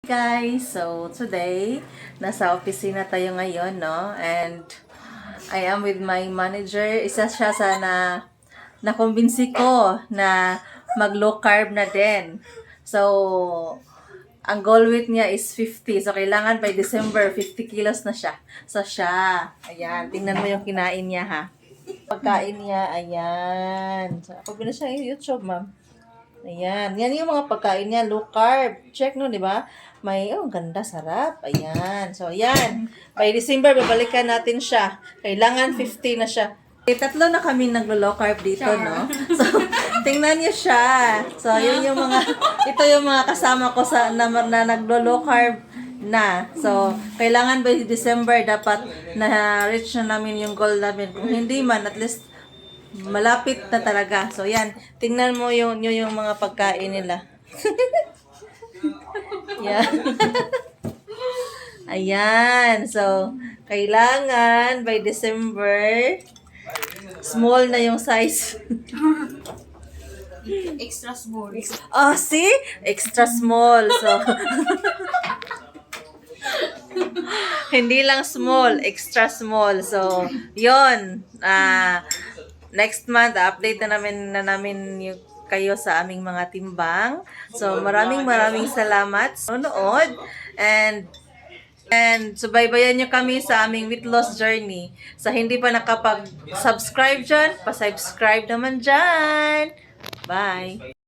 guys! So, today, nasa opisina tayo ngayon, no? And, I am with my manager. Isa siya sa nakumbinsi ko na mag-low carb na din. So, ang goal weight niya is 50. So, kailangan by December, 50 kilos na siya. So, siya. Ayan. Tingnan mo yung kinain niya, ha? Pagkain niya, ayan. So, ako na siya yung YouTube, ma'am. Ayan. Yan yung mga pagkain niya. Low carb. Check no, di ba? May, oh, ganda, sarap. Ayan. So, ayan. By December, babalikan natin siya. Kailangan 50 na siya. Tatlo na kami naglo-low carb dito, no? So, tingnan niyo siya. So, yun yung mga, ito yung mga kasama ko na naglo-low carb na. So, kailangan by December, dapat na-reach na namin yung goal namin. Kung hindi man, at least, malapit na talaga. So, yan. Tingnan mo yung mga pagkain nila. Yan. Ayan. So, kailangan by December, small na yung size. Extra small. Oh, see? Extra small. So, hindi lang small, extra small. So, yon. Next month, update na namin yung kayo sa aming mga timbang. So, maraming salamat sa nood. And subaybayan nyo kami sa aming weight loss journey. Sa hindi pa nakapag-subscribe dyan, pa-subscribe naman dyan. Bye!